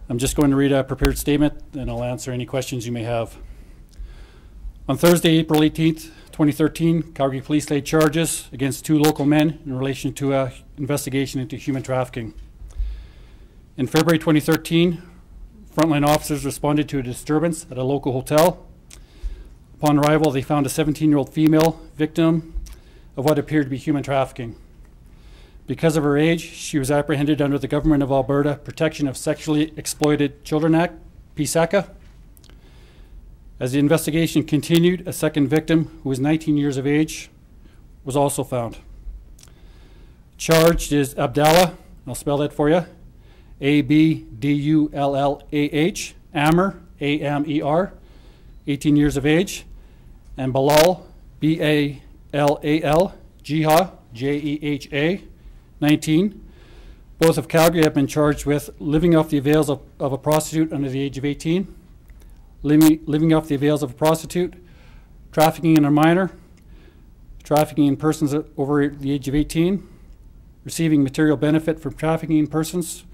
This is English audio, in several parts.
I'm just going to read a prepared statement, and I'll answer any questions you may have. On Thursday, April 18th, 2013, Calgary Police laid charges against 2 local men in relation to an investigation into human trafficking. In February 2013, frontline officers responded to a disturbance at a local hotel. Upon arrival, they found a 17-year-old female victim of what appeared to be human trafficking. Because of her age, she was apprehended under the Government of Alberta Protection of Sexually Exploited Children Act, PSACA. As the investigation continued, a second victim, who was 19 years of age, was also found. Charged is Abdallah, I'll spell that for you, A-B-D-U-L-L-A-H, Amer, A-M-E-R, 18 years of age, and Balal, B-A-L-A-L, Jeha, J-E-H-A, 19. Both of Calgary have been charged with living off the avails of a prostitute under the age of 18, living off the avails of a prostitute, trafficking in a minor, trafficking in persons over the age of 18, receiving material benefit from trafficking in persons,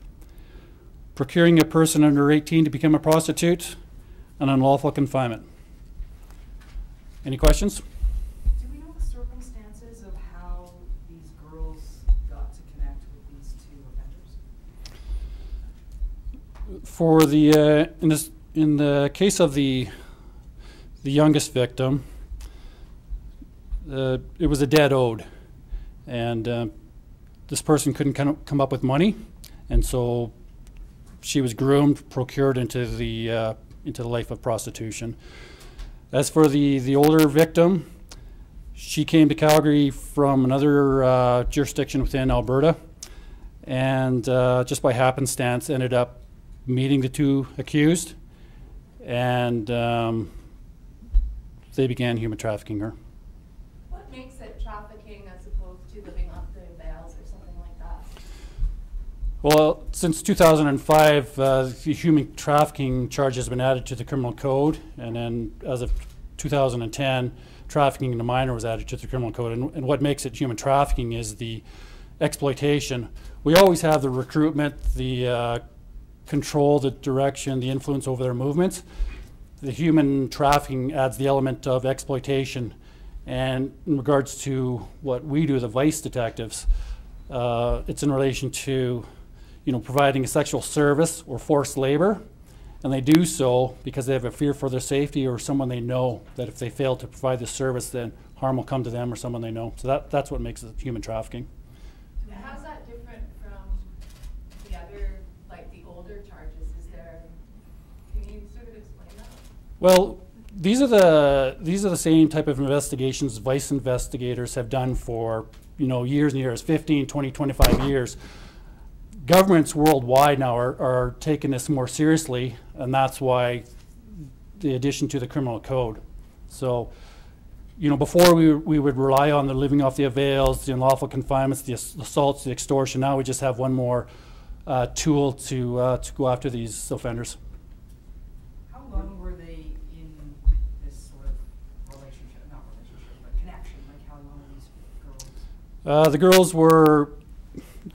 procuring a person under 18 to become a prostitute, and unlawful confinement. Any questions? Do we know the circumstances of how these girls got to connect with these 2 offenders? For the in the case of the youngest victim, it was a debt owed, and this person couldn't come up with money, and so she was groomed, procured into the life of prostitution. As for the older victim, she came to Calgary from another jurisdiction within Alberta, and just by happenstance ended up meeting the 2 accused, and they began human trafficking her. What makes it trafficking as opposed to living off the avails or something like that? Well, since 2005, the human trafficking charge has been added to the criminal code, and then as of 2010, trafficking in a minor was added to the criminal code. And what makes it human trafficking is the exploitation. We always have the recruitment, the control, the direction, the influence over their movements. The human trafficking adds the element of exploitation. And in regards to what we do, the vice detectives, it's in relation to, providing a sexual service or forced labor, and they do so because they have a fear for their safety or someone they know that if they fail to provide the service, then harm will come to them or someone they know. So that's what makes it human trafficking. How's that different from the other, like the older charges? Can you sort of explain that? Well, these are the same type of investigations vice investigators have done for years and years, 15, 20, 25 years. Governments worldwide now are taking this more seriously, and that's why the addition to the criminal code. So, before we would rely on the living off the avails, the unlawful confinements, the assaults, the extortion. Now we just have one more tool to go after these offenders. How long were they in this sort of relationship, not relationship, but connection? Like how long were these girls? The girls were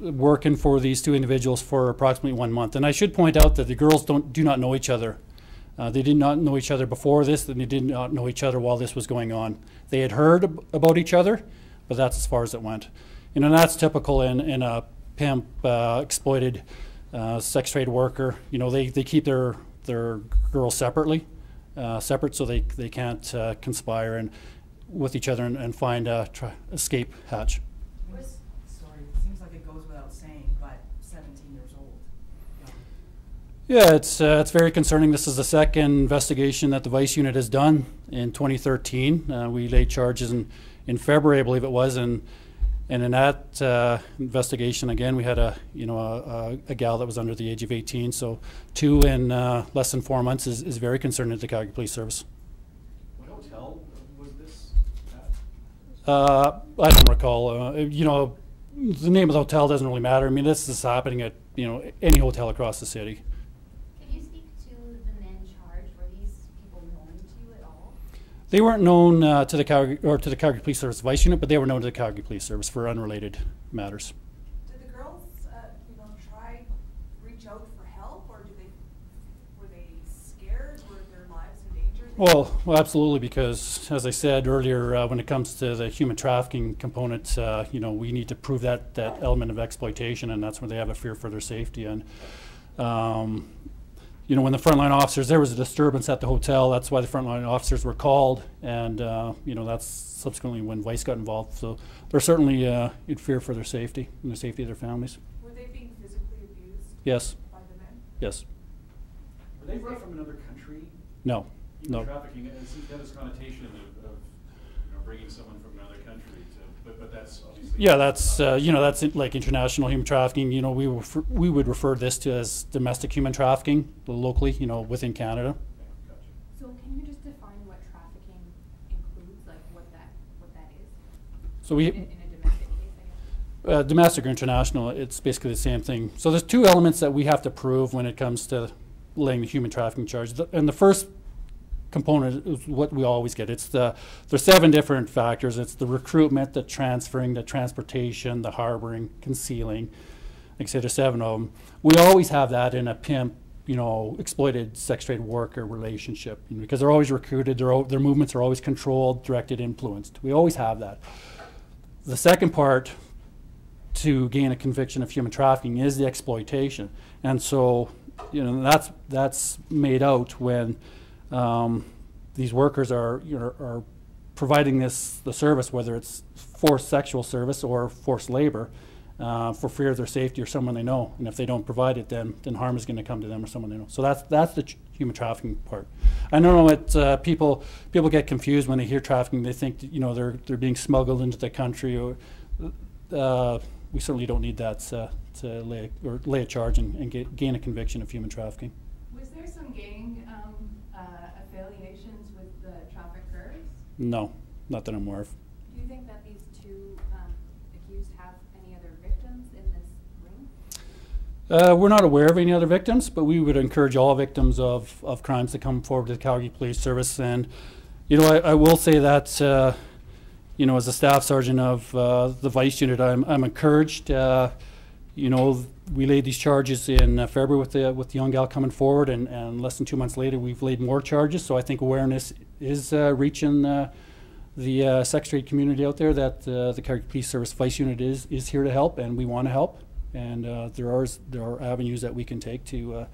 working for these 2 individuals for approximately 1 month. And I should point out that the girls do not know each other. They did not know each other before this, and they did not know each other while this was going on. They had heard about each other, but that's as far as it went. And that's typical in a pimp, exploited sex trade worker. They keep their girls separate so they can't conspire and with each other and find a escape hatch. Sorry, it seems like it goes without saying, but 17 years old. Yeah, it's very concerning. This is the second investigation that the Vice Unit has done in 2013. We laid charges in February, I believe it was, and in that investigation, again, we had a gal that was under the age of 18. So 2 in less than 4 months is very concerning to the Calgary Police Service. What hotel was this at? I don't recall. The name of the hotel doesn't really matter. I mean, this is happening at any hotel across the city. Can you speak to the men charged? Were these people known to you at all? They weren't known to the Calgary Police Service Vice Unit, but they were known to the Calgary Police Service for unrelated matters. Did the girls, try reach out for help, or did they Well, absolutely, because as I said earlier, when it comes to the human trafficking component, we need to prove that element of exploitation, and that's where they have a fear for their safety. And when the frontline officers, there was a disturbance at the hotel. That's why the frontline officers were called, and that's subsequently when Vice got involved. So they're certainly in fear for their safety and the safety of their families. Were they being physically abused? Yes. By the men? Yes. Were they brought from another country? No. Human No. trafficking, it seems to have this connotation of bringing someone from another country to, but that's obviously. Yeah, that's like international human trafficking. We would refer this to as domestic human trafficking locally, within Canada. Okay, gotcha. So can you just define what trafficking includes, like what that is? So we In a domestic case, I guess? domestic or international, it's basically the same thing. So there's two elements that we have to prove when it comes to laying the human trafficking charge. And the first component is what we always get. There's 7 different factors. It's the recruitment, the transferring, the transportation, the harboring, concealing. Like I said, there's 7 of them. We always have that in a pimp, exploited sex trade worker relationship, because they're always recruited, their movements are always controlled, directed, influenced. We always have that. The second part to gain a conviction of human trafficking is the exploitation. And so, that's made out when these workers are providing the service, whether it's forced sexual service or forced labor, for fear of their safety or someone they know. And if they don't provide it, then harm is going to come to them or someone they know. So that's the human trafficking part. I don't know, people get confused when they hear trafficking. They think that, they're being smuggled into the country. Or we certainly don't need that to lay a charge and gain a conviction of human trafficking. Was there some gang affiliations with the traffickers? No, not that I'm aware of. Do you think that these two accused have any other victims in this ring? We're not aware of any other victims, but we would encourage all victims of crimes to come forward to the Calgary Police Service. And, I will say that, as a staff sergeant of the Vice Unit, I'm encouraged. We laid these charges in February with the young gal coming forward, and less than 2 months later, we've laid more charges. So I think awareness is reaching the sex trade community out there that the Calgary Police Service Vice Unit is here to help, and we want to help. And there are avenues that we can take to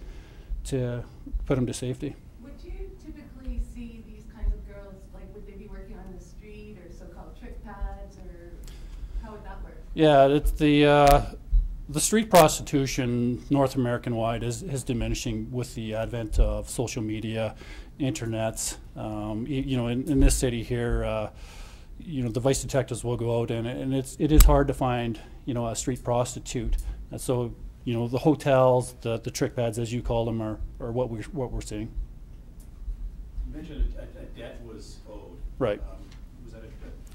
put them to safety. Would you typically see these kinds of girls, would they be working on the street or so-called trick pads, or how would that work? Yeah, it's the street prostitution, North American-wide, is diminishing with the advent of social media, internet. In this city here, the vice detectives will go out, and it is hard to find, a street prostitute. And so, the hotels, the trick pads, as you call them, are what we're seeing. You mentioned a debt was owed. Right. Was that a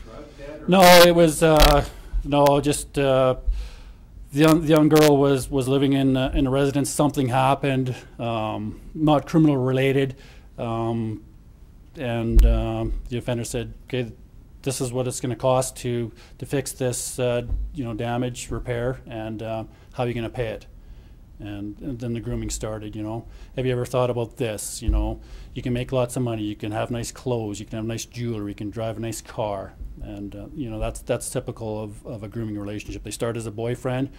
drug debt? Or No, it was just. The young girl was living in a residence. Something happened, not criminal related, and the offender said, "Okay, this is what it's going to cost to fix this, damage, repair, and how are you going to pay it?" And then the grooming started. Have you ever thought about this? You can make lots of money. You can have nice clothes. You can have nice jewelry. You can drive a nice car. And that's typical of a grooming relationship. They start as a boyfriend,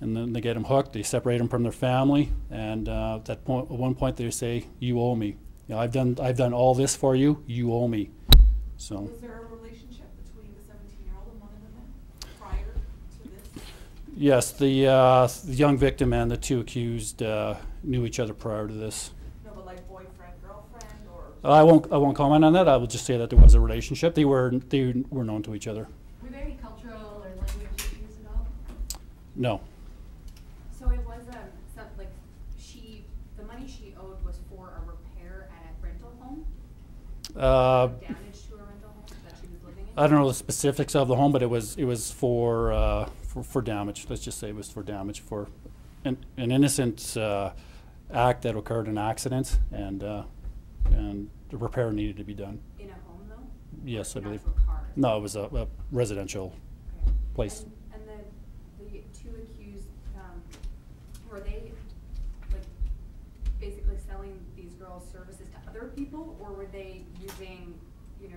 and then they get them hooked. They separate them from their family, and at one point they say, "You owe me. I've done all this for you. You owe me." So. Was there a relationship between the 17-year-old and one of the men prior to this? Yes, the young victim and the 2 accused knew each other prior to this. No, but boyfriend, girlfriend, or? I won't comment on that. I will just say that there was a relationship. They were known to each other. Were there any cultural or language issues at all? No. So it was the money she owed was for a repair at a rental home? Damage to a rental home that she was living in? I don't know the specifics of the home, but it was for damage. Let's just say it was for damage for an innocent act that occurred in an accident, and the repair needed to be done. In a home, though? Yes, I An believe. actual car? No, it was a residential Okay. place. And the 2 accused, were they basically selling these girls' services to other people, or were they using, you know,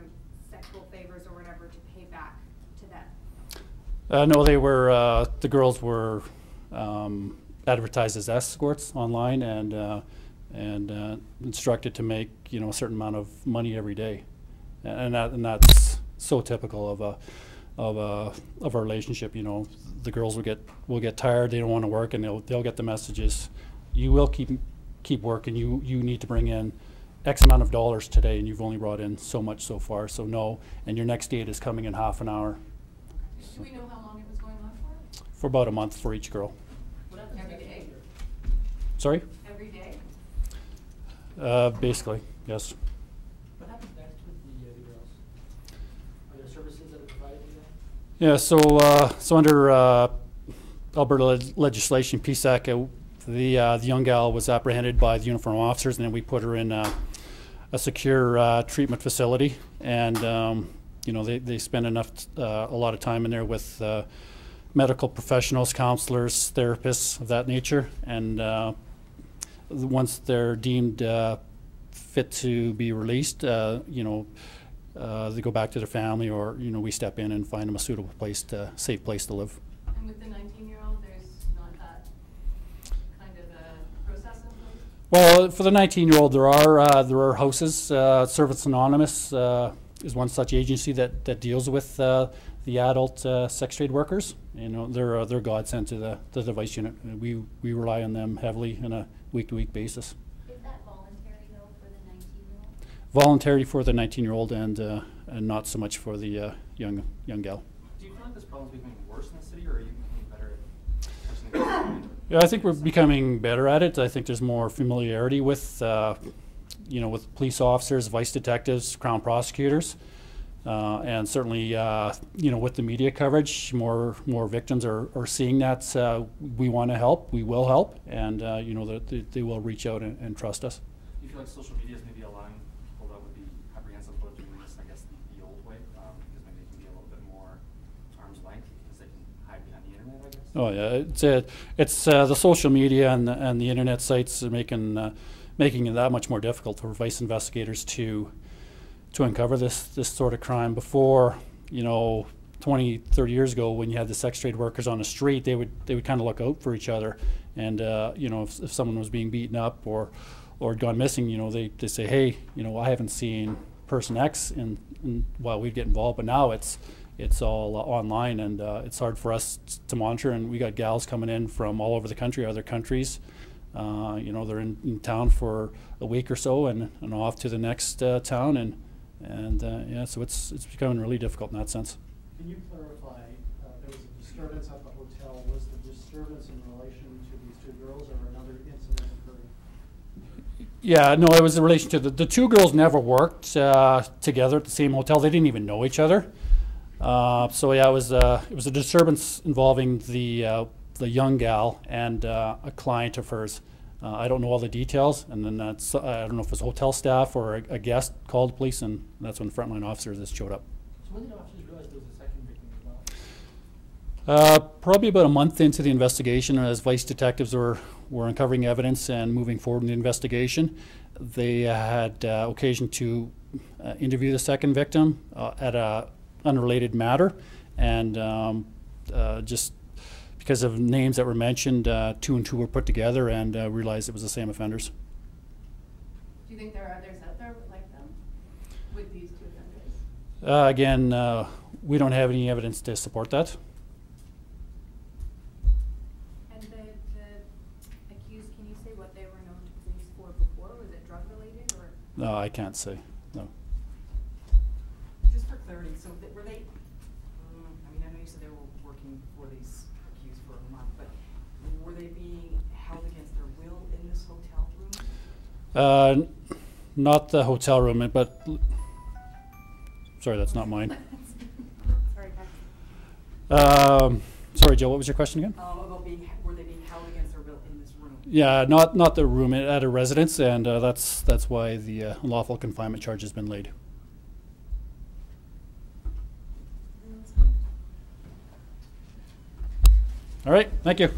sexual favors or whatever to pay back to them? No, they were, the girls were advertised as escorts online and instructed to make, you know, a certain amount of money every day. And that's so typical of a relationship. You know, the girls will get tired, they don't want to work, and they'll get the messages, you will keep working, you need to bring in X amount of dollars today, and you've only brought in so much so far, so no, and your next date is coming in half an hour. Do we know how long it was going on for? For about a month for each girl. What happens every day? Sorry? Every day? Basically, yes. What happens next with the girls? Are there services that are provided to them? Yeah, so under Alberta legislation, PSAC, the young gal was apprehended by the uniformed officers, and then we put her in a secure treatment facility, and you know, they spend a lot of time in there with medical professionals, counselors, therapists of that nature, and once they're deemed fit to be released, you know, they go back to their family, or, you know, we step in and find them a suitable place, safe place to live. And with the 19-year-old, there's not that kind of a process in place? Well, for the 19-year-old, there are houses. Service Anonymous is one such agency that deals with the adult sex trade workers. You know, they're godsend to the device unit. We rely on them heavily on a week-to-week basis. Is that voluntary though for the 19-year-old? Voluntary for the 19-year-old, and not so much for the young gal. Do you feel like this problem is becoming worse in the city, or are you becoming better at it? Yeah, I think we're becoming better at it. I think there's more familiarity with, you know, with police officers, vice detectives, crown prosecutors, and certainly, you know, with the media coverage, more victims are seeing that we want to help, we will help, and you know, that they will reach out and trust us. Do you feel like social media is maybe allowing people that would be apprehensive about doing this, I guess, the old way, because maybe they can be a little bit more arm's length because they can hide behind the internet, I guess? Oh yeah, it's the social media and the internet sites are making it that much more difficult for vice investigators to uncover this sort of crime. Before, you know, 20, 30 years ago, when you had the sex trade workers on the street, they would kind of look out for each other, and you know, if someone was being beaten up or had gone missing, you know, they say, hey, you know, I haven't seen person X in while we'd get involved. But now it's all online, and it's hard for us to monitor, and we got gals coming in from all over the country, other countries. You know, they're in town for a week or so and off to the next town, and yeah, so it's becoming really difficult in that sense. Can you clarify, there was a disturbance at the hotel, was the disturbance in relation to these two girls or another incident occurring? Yeah, no, it was in relation to the two girls never worked together at the same hotel. They didn't even know each other. So yeah, it was a disturbance involving the young gal and a client of hers. I don't know all the details, and then I don't know if it was hotel staff or a guest called the police, and that's when frontline officers just showed up. So when did officers realize there was a second victim as well? Probably about a month into the investigation, as vice detectives were uncovering evidence and moving forward in the investigation. They had occasion to interview the second victim at a unrelated matter, and just because of names that were mentioned, 2 and 2 were put together and realized it was the same offenders. Do you think there are others out there like them with these two offenders? Again, we don't have any evidence to support that. And the accused, can you say what they were known to police for before? Was it drug related or? No, I can't say, no. Just for clarity, so were they, I mean, I know you said they were working for these accused for a month, but were they being held against their will in this hotel room? Not the hotel room, but sorry, that's not mine. Sorry, Patrick. Sorry, Joe, what was your question again? About were they being held against their will in this room? Yeah, not the room, at a residence, and that's why the unlawful confinement charge has been laid. All right, thank you.